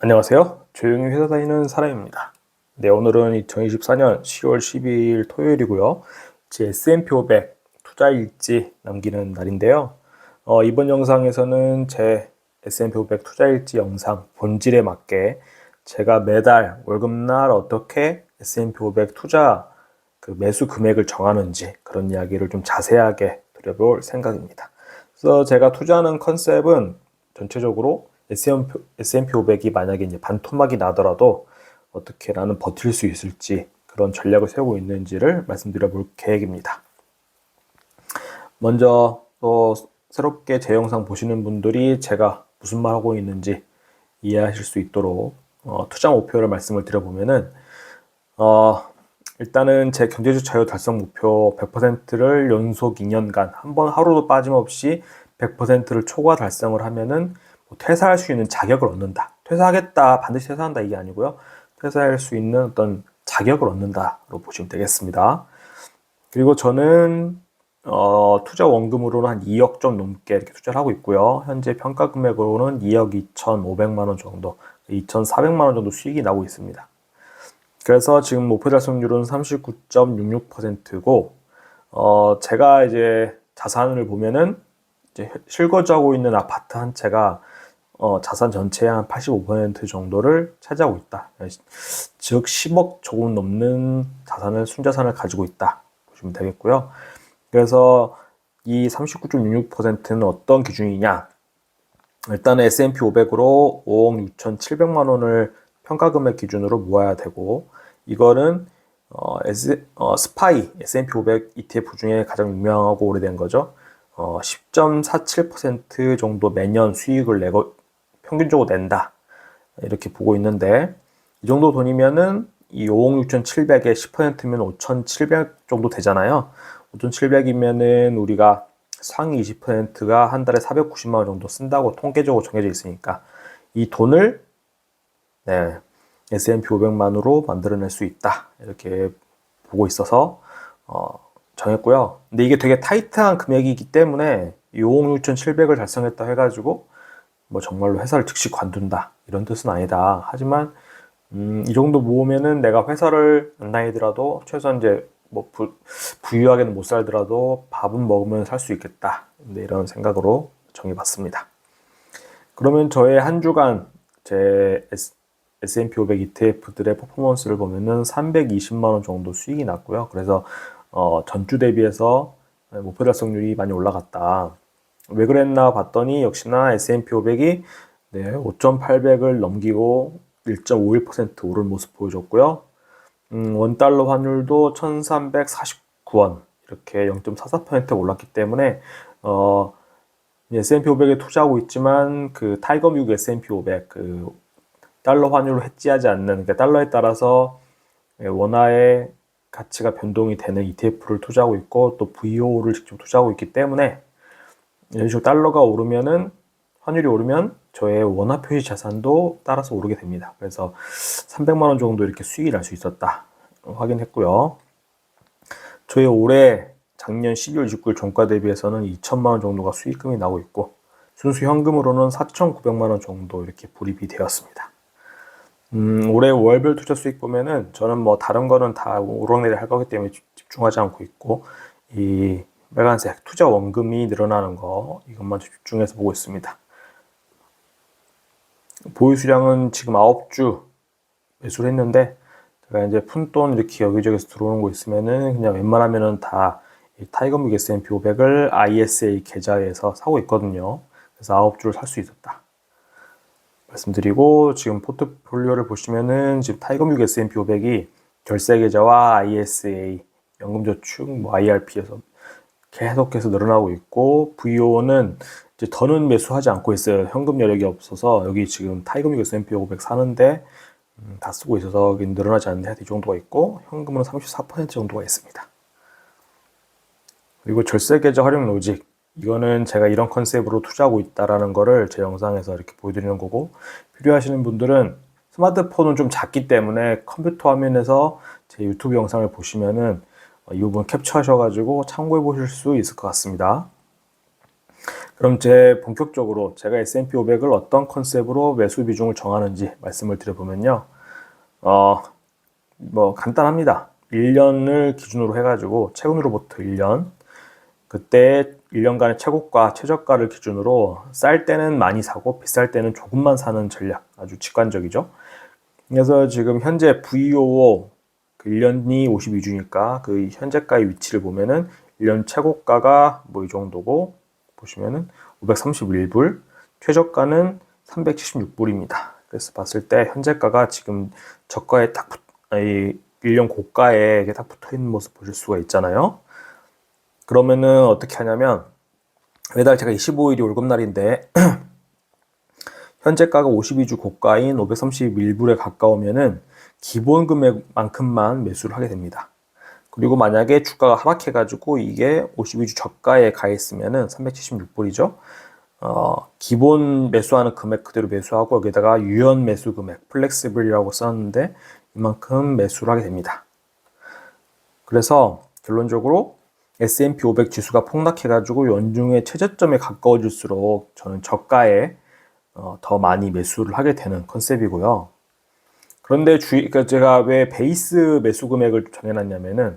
안녕하세요. 조용히 회사 다니는 사람입니다. 네, 오늘은 2024년 10월 12일 토요일이고요. 제 S&P 500 투자 일지 남기는 날인데요. 이번 영상에서는 제 S&P 500 투자 일지 영상 본질에 맞게 제가 매달 월급날 어떻게 S&P 500 투자 매수 금액을 정하는지 그런 이야기를 좀 자세하게 드려볼 생각입니다. 그래서 제가 투자하는 컨셉은 전체적으로 S&P 500이 만약에 이제 반토막이 나더라도 어떻게 나는 버틸 수 있을지 그런 전략을 세우고 있는지를 말씀드려 볼 계획입니다. 먼저 또 새롭게 제 영상 보시는 분들이 제가 무슨 말 하고 있는지 이해하실 수 있도록 투자 목표를 말씀을 드려보면은 일단은 제 경제적 자유 달성 목표 100%를 연속 2년간 한 번 하루도 빠짐없이 100%를 초과 달성을 하면은 퇴사할 수 있는 자격을 얻는다. 퇴사하겠다, 반드시 퇴사한다 이게 아니고요. 퇴사할 수 있는 어떤 자격을 얻는다로 보시면 되겠습니다. 그리고 저는 투자 원금으로는 한 2억 좀 넘게 이렇게 투자를 하고 있고요. 현재 평가 금액으로는 2억 2,500만 원 정도, 2,400만 원 정도 수익이 나고 있습니다. 그래서 지금 목표 달성률은 39.66%고, 제가 이제 자산을 보면은 이제 실거주하고 있는 아파트 한 채가 자산 전체의 한 85% 정도를 차지하고 있다. 즉 10억 조금 넘는 자산을 순자산을 가지고 있다 보시면 되겠고요. 그래서 이 39.66%는 어떤 기준이냐? 일단은 S&P 500으로 5억 6,700만 원을 평가금액 기준으로 모아야 되고, 이거는 스파이 S&P 500 ETF 중에 가장 유명하고 오래된 거죠. 10.47% 정도 매년 수익을 내고 평균적으로 낸다 이렇게 보고 있는데, 이 정도 돈이면은 이 5억 6,700에 10%면 5,700 정도 되잖아요. 5,700이면은 우리가 상위 20%가 한 달에 490만 원 정도 쓴다고 통계적으로 정해져 있으니까 이 돈을 S&P 500만으로 만들어낼 수 있다 이렇게 보고 있어서 정했고요. 근데 이게 되게 타이트한 금액이기 때문에 5억 6,700을 달성했다 해가지고 뭐 정말로 회사를 즉시 관둔다 이런 뜻은 아니다. 하지만 이 정도 모으면은 내가 회사를 안 다니더라도 최소한 이제 뭐 부유하게는 못 살더라도 밥은 먹으면 살 수 있겠다. 근데 이런 생각으로 정해봤습니다. 그러면 저의 한 주간 제 S&P 500 ETF들의 퍼포먼스를 보면은 320만 원 정도 수익이 났고요. 그래서 전주 대비해서 목표 달성률이 많이 올라갔다. 왜 그랬나 봤더니 역시나 S&P 500이 5,800을 넘기고 1.51% 오른 모습 보여줬고요. 원달러 환율도 1,349원 이렇게 0.44% 올랐기 때문에 S&P 500에 투자하고 있지만 그 타이거 미국 S&P 500 그 달러 환율로 해지하지 않는, 그러니까 달러에 따라서 원화의 가치가 변동이 되는 ETF를 투자하고 있고 또 VO를 직접 투자하고 있기 때문에 이런 식으로 달러가 오르면은 환율이 오르면 저의 원화 표시 자산도 따라서 오르게 됩니다. 그래서 300만 원 정도 이렇게 수익이 날 수 있었다 확인했고요. 저희 올해 작년 12월 29일 종가 대비해서는 2천만 원 정도가 수익금이 나고 있고 순수 현금으로는 4,900만 원 정도 이렇게 불입이 되었습니다. 올해 월별 투자 수익 보면은 저는 뭐 다른 거는 다 오르내리를 할 거기 때문에 집중하지 않고 있고 이 빨간색 투자 원금이 늘어나는 거 이것만 집중해서 보고 있습니다. 보유 수량은 지금 9주 매수를 했는데 제가 이제 푼돈 이렇게 여기저기서 들어오는 거 있으면은 그냥 웬만하면은 다 타이거 미국 S&P 500을 ISA 계좌에서 사고 있거든요. 그래서 9주를 살 수 있었다 말씀드리고, 지금 포트폴리오를 보시면은 지금 타이거 미국 S&P 500이 결세 계좌와 ISA, 연금저축, 뭐 IRP에서 계속해서 늘어나고 있고, VO는 이제 더는 매수하지 않고 있어요. 현금 여력이 없어서 여기 지금 타이거 미국 S&P 500 사는데 다 쓰고 있어서 늘어나지 않는데 이 정도가 있고, 현금은 34% 정도가 있습니다. 그리고 절세 계좌 활용 로직, 이거는 제가 이런 컨셉으로 투자하고 있다라는 거를 제 영상에서 이렇게 보여드리는 거고, 필요하시는 분들은 스마트폰은 좀 작기 때문에 컴퓨터 화면에서 제 유튜브 영상을 보시면은 이 부분 캡처하셔가지고 참고해 보실 수 있을 것 같습니다. 그럼 이제 본격적으로 제가 S&P 500을 어떤 컨셉으로 매수 비중을 정하는지 말씀을 드려보면요. 뭐 간단합니다. 1년을 기준으로 해가지고 최근으로부터 1년, 그때 1년간의 최고가, 최저가를 기준으로 쌀 때는 많이 사고 비쌀 때는 조금만 사는 전략, 아주 직관적이죠. 그래서 지금 현재 VOO 그 1년이 52주니까 그 현재가의 위치를 보면은 1년 최고가가 뭐 이 정도고 보시면은 531불, 최저가는 376불입니다. 그래서 봤을 때 현재가가 지금 저가에 딱 1년 고가에 딱 붙어 있는 모습 보실 수가 있잖아요. 그러면은 어떻게 하냐면 매달 제가 25일이 월급날인데 현재가가 52주 고가인 531불에 가까우면은 기본 금액만큼만 매수를 하게 됩니다. 그리고 만약에 주가가 하락해가지고 이게 52주 저가에 가 있으면은 376불이죠. 기본 매수하는 금액 그대로 매수하고 여기다가 유연 매수 금액, 플렉시블이라고 썼는데 이만큼 매수를 하게 됩니다. 그래서 결론적으로 S&P 500 지수가 폭락해가지고 연중의 최저점에 가까워질수록 저는 저가에 더 많이 매수를 하게 되는 컨셉이고요. 그런데 그러니까 제가 왜 베이스 매수 금액을 정해놨냐면은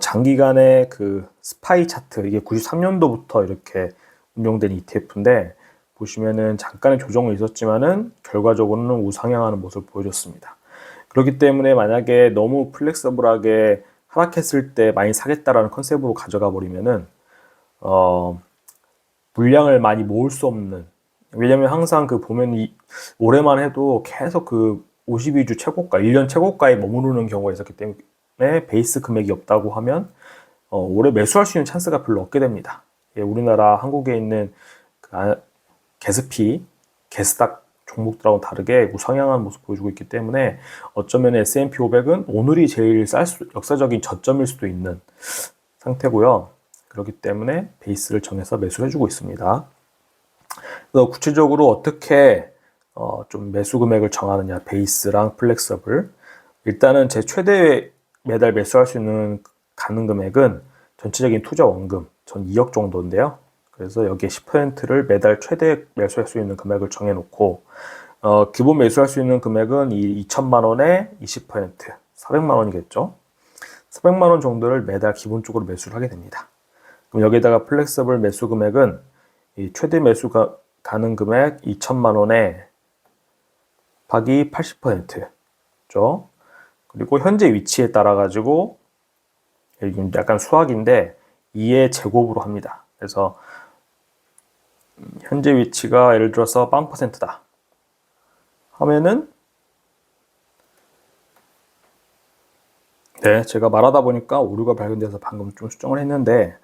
장기간의 그 스파이 차트, 이게 93년도부터 이렇게 운용된 ETF인데 보시면은 잠깐의 조정은 있었지만은 결과적으로는 우상향하는 모습을 보여줬습니다. 그렇기 때문에 만약에 너무 플렉서블하게 하락했을 때 많이 사겠다라는 컨셉으로 가져가 버리면은 물량을 많이 모을 수 없는, 왜냐면 항상 그 보면 올해만 해도 계속 그 52주 최고가, 1년 최고가에 머무르는 경우가 있었기 때문에 베이스 금액이 없다고 하면 올해 매수할 수 있는 찬스가 별로 없게 됩니다. 예, 우리나라 한국에 있는 그 게스피, 게스닥 종목들하고 다르게 우상향한 모습 보여주고 있기 때문에 어쩌면 S&P 500은 오늘이 제일 역사적인 저점일 수도 있는 상태고요. 그렇기 때문에 베이스를 정해서 매수를 해주고 있습니다. 그래서 구체적으로 어떻게 좀 매수 금액을 정하느냐, 베이스랑 플렉서블. 일단은 제 최대 매달 매수할 수 있는 가능 금액은 전체적인 투자 원금 전 2억 정도인데요. 그래서 여기에 10%를 매달 최대 매수할 수 있는 금액을 정해놓고 기본 매수할 수 있는 금액은 이 2천만 원에 20%, 400만 원이겠죠. 400만 원 정도를 매달 기본적으로 매수를 하게 됩니다. 그럼 여기다가 플렉서블 매수 금액은 이 최대 매수가 가능 금액 2천만 원에 곱하기 80%죠. 그리고 현재 위치에 따라 가지고 약간 수학인데 2의 제곱으로 합니다. 그래서 현재 위치가 예를 들어서 0%다 하면은, 네, 제가 말하다 보니까 오류가 발견돼서 방금 좀 수정을 했는데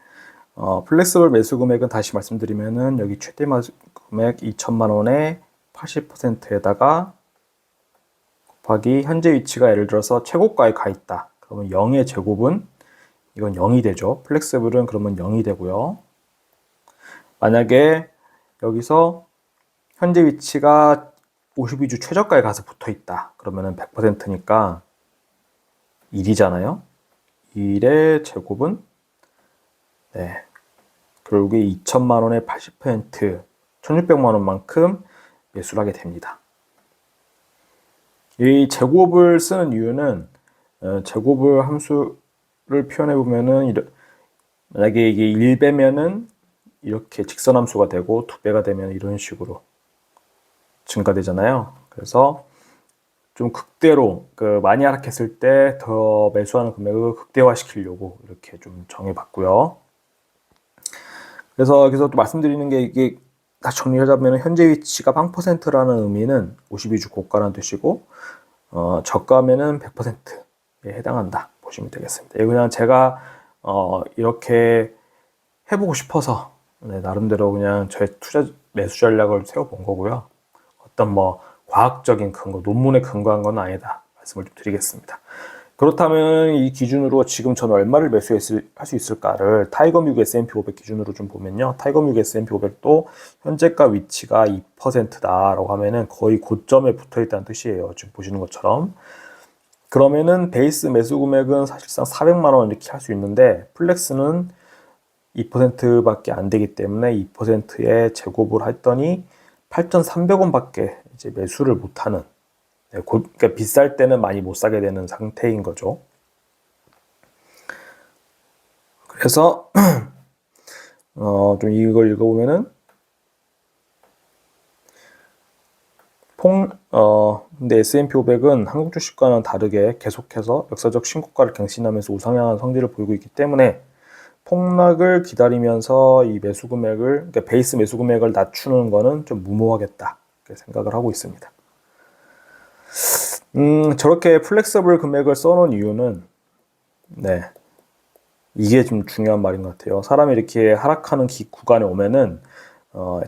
플렉서블 매수 금액은 다시 말씀드리면은 여기 최대 매수 금액 2천만 원에 80%에다가 곱하기 현재 위치가 예를 들어서 최고가에 가 있다. 그러면 0의 제곱은 이건 0이 되죠. 플렉서블은 그러면 0이 되고요. 만약에 여기서 현재 위치가 52주 최저가에 가서 붙어 있다. 그러면은 100%니까 1이잖아요. 1의 제곱은 네, 결국에 2천만 원의 80%, 1600만 원만큼 매수를 하게 됩니다. 이 제곱을 쓰는 이유는 제곱을 함수를 표현해 보면은 만약에 이게 1배면은 이렇게 직선함수가 되고 2배가 되면 이런 식으로 증가되잖아요. 그래서 좀 극대로 많이 하락했을 때 더 매수하는 금액을 극대화시키려고 이렇게 좀 정해봤고요. 그래서 여기서 또 말씀드리는 게 이게 다시 정리하자면 현재 위치가 0%라는 의미는 52주 고가라는 뜻이고 저가면은 100%에 해당한다 보시면 되겠습니다. 이거 그냥 제가 이렇게 해보고 싶어서 나름대로 그냥 저의 투자 매수 전략을 세워본 거고요. 어떤 뭐 과학적인 근거, 논문에 근거한 건 아니다 말씀을 좀 드리겠습니다. 그렇다면 이 기준으로 지금 저는 얼마를 매수할 수 있을까를 타이거뮤직 S&P 500 기준으로 좀 보면요. 타이거뮤직 S&P 500도 현재가 위치가 2%다라고 하면은 거의 고점에 붙어 있다는 뜻이에요. 지금 보시는 것처럼. 그러면은 베이스 매수 금액은 사실상 400만 원 이렇게 할 수 있는데 플렉스는 2%밖에 안 되기 때문에 2%에 제곱을 했더니 8,300원밖에 이제 매수를 못하는, 그러니까 비쌀 때는 많이 못 사게 되는 상태인 거죠. 그래서 좀 이걸 읽어보면은 근데 S&P 500은 한국 주식과는 다르게 계속해서 역사적 신고가를 갱신하면서 우상향한 성질을 보이고 있기 때문에 폭락을 기다리면서 이 매수 금액을, 그러니까 베이스 매수 금액을 낮추는 거는 좀 무모하겠다 이렇게 생각을 하고 있습니다. 저렇게 플렉서블 금액을 써놓은 이유는, 이게 좀 중요한 말인 것 같아요. 사람이 이렇게 하락하는 구간에 오면은,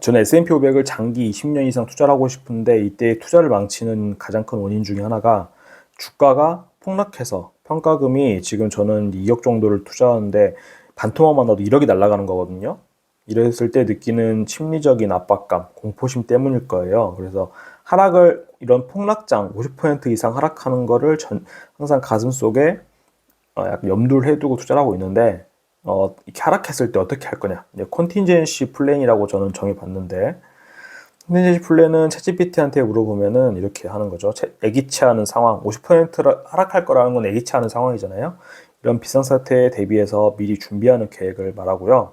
저는 S&P 500을 장기 20년 이상 투자를 하고 싶은데, 이때 투자를 망치는 가장 큰 원인 중에 하나가 주가가 폭락해서 평가금이, 지금 저는 2억 정도를 투자하는데 반토막만 나도 1억이 날아가는 거거든요. 이랬을 때 느끼는 심리적인 압박감, 공포심 때문일 거예요. 그래서 하락을, 이런 폭락장 50% 이상 하락하는 거를 항상 가슴 속에 약간 염두를 해두고 투자를 하고 있는데, 이렇게 하락했을 때 어떻게 할 거냐. 컨틴전시 플랜이라고 저는 정해봤는데, 컨틴전시 플랜은 챗GPT한테 물어보면은 이렇게 하는 거죠. 예기치 않은 상황, 50%를 하락할 거라는 건 예기치 않은 상황이잖아요. 이런 비상사태에 대비해서 미리 준비하는 계획을 말하고요.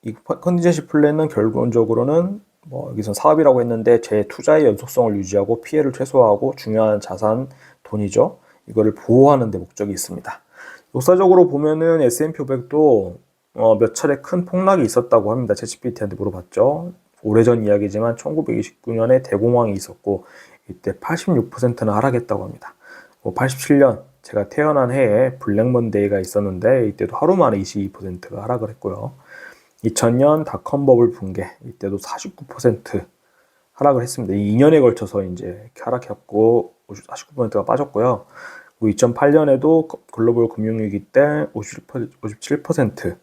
이 컨틴전시 플랜은 결론적으로는 여기서 사업이라고 했는데 제 투자의 연속성을 유지하고 피해를 최소화하고 중요한 자산, 돈이죠. 이거를 보호하는 데 목적이 있습니다. 역사적으로 보면은 S&P 500도 몇 차례 큰 폭락이 있었다고 합니다. 챗GPT한테 물어봤죠. 오래전 이야기지만 1929년에 대공황이 있었고 이때 86%는 하락했다고 합니다. 87년 제가 태어난 해에 블랙먼데이가 있었는데 이때도 하루 만에 22%가 하락을 했고요. 2000년 닷컴 버블 붕괴, 이때도 49% 하락을 했습니다. 이 2년에 걸쳐서 이제 이렇게 하락했고 49%가 빠졌고요. 2008년에도 글로벌 금융위기 때 57%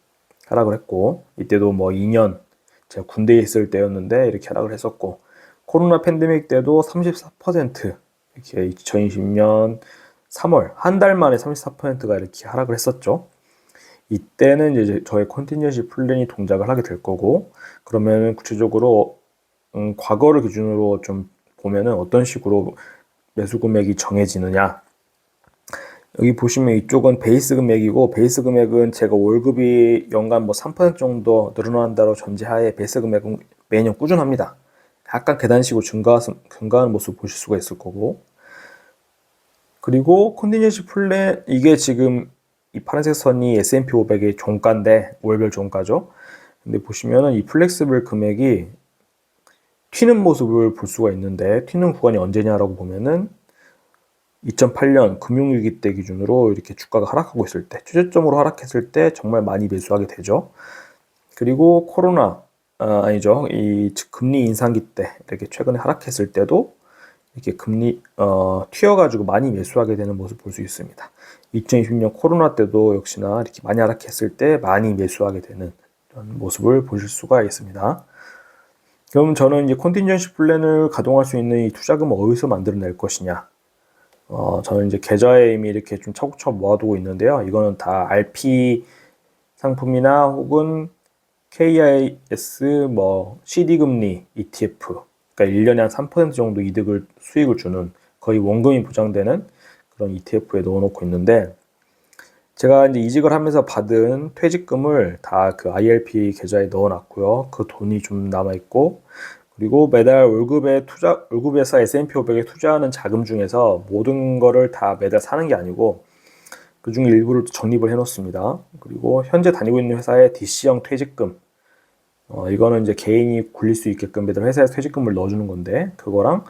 하락을 했고, 이때도 2년 제가 군대에 있을 때였는데 이렇게 하락을 했었고, 코로나 팬데믹 때도 34% 이렇게 2020년 3월 한 달 만에 34%가 이렇게 하락을 했었죠. 이때는 이제 저의 컨티니언시 플랜이 동작을 하게 될 거고, 그러면 구체적으로 과거를 기준으로 좀 보면은 어떤 식으로 매수 금액이 정해지느냐. 여기 보시면 이쪽은 베이스 금액이고, 베이스 금액은 제가 월급이 연간 3% 정도 늘어난다고 전제하에 베이스 금액은 매년 꾸준합니다. 약간 계단식으로 증가하는 모습 보실 수가 있을 거고, 그리고 컨티니언시 플랜, 이게 지금 이 파란색 선이 S&P 500의 종가인데, 월별 종가죠. 근데 보시면은 이 플렉스블 금액이 튀는 모습을 볼 수가 있는데, 튀는 구간이 언제냐라고 보면은 2008년 금융위기 때 기준으로 이렇게 주가가 하락하고 있을 때, 최저점으로 하락했을 때 정말 많이 매수하게 되죠. 그리고 아니죠. 이 금리 인상기 때 이렇게 최근에 하락했을 때도 이렇게 금리 튀어가지고 많이 매수하게 되는 모습 볼 수 있습니다. 2020년 코로나 때도 역시나 이렇게 많이 하락했을 때 많이 매수하게 되는 이런 모습을 보실 수가 있습니다. 그럼 저는 이제 컨틴전시 플랜을 가동할 수 있는 이 투자금을 어디서 만들어낼 것이냐? 저는 이제 계좌에 이미 이렇게 좀 차곡차곡 모아두고 있는데요. 이거는 다 RP 상품이나 혹은 KIS CD 금리 ETF, 그러니까 1년에 한 3% 정도 수익을 주는, 거의 원금이 보장되는 그런 ETF에 넣어놓고 있는데, 제가 이제 이직을 하면서 받은 퇴직금을 다 그 IRP 계좌에 넣어놨고요. 그 돈이 좀 남아있고, 그리고 매달 월급에서 S&P 500에 투자하는 자금 중에서 모든 거를 다 매달 사는 게 아니고, 그 중에 일부를 적립을 해놓습니다. 그리고 현재 다니고 있는 회사의 DC형 퇴직금, 이거는 이제 개인이 굴릴 수 있게끔 매달 회사에 퇴직금을 넣어주는 건데, 그거랑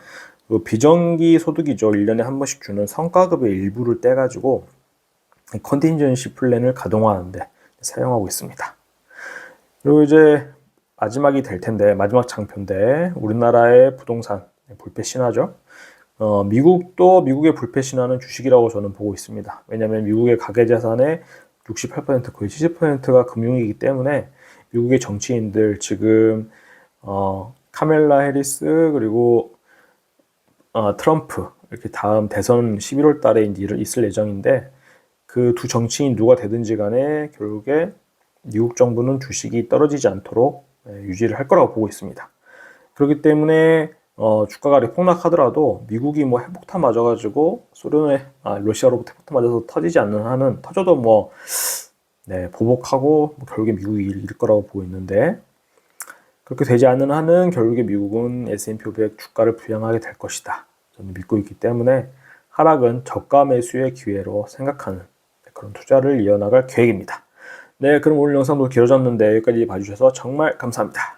비정기 소득이죠. 1년에 한 번씩 주는 성과급의 일부를 떼가지고 컨틴전시 플랜을 가동하는데 사용하고 있습니다. 그리고 이제 마지막이 될 텐데, 마지막 장표인데, 우리나라의 부동산 불패 신화죠. 미국의 불패 신화는 주식이라고 저는 보고 있습니다. 왜냐하면 미국의 가계자산의 68% 거의 70%가 금융이기 때문에 미국의 정치인들 지금 카멜라 해리스 그리고 트럼프 이렇게 다음 대선 11월 달에 이제 있을 예정인데, 그 두 정치인 누가 되든지 간에 결국에 미국 정부는 주식이 떨어지지 않도록 유지를 할 거라고 보고 있습니다. 그렇기 때문에 주가가 폭락하더라도 미국이 뭐 핵폭탄 맞아가지고 러시아로부터 핵폭탄 맞아서 터지지 않는 한은 터져도 보복하고 결국에 미국이 이길 거라고 보고 있는데, 그렇게 되지 않는 한은 결국에 미국은 S&P 500 주가를 부양하게 될 것이다, 저는 믿고 있기 때문에 하락은 저가 매수의 기회로 생각하는 그런 투자를 이어나갈 계획입니다. 네, 그럼 오늘 영상도 길어졌는데 여기까지 봐주셔서 정말 감사합니다.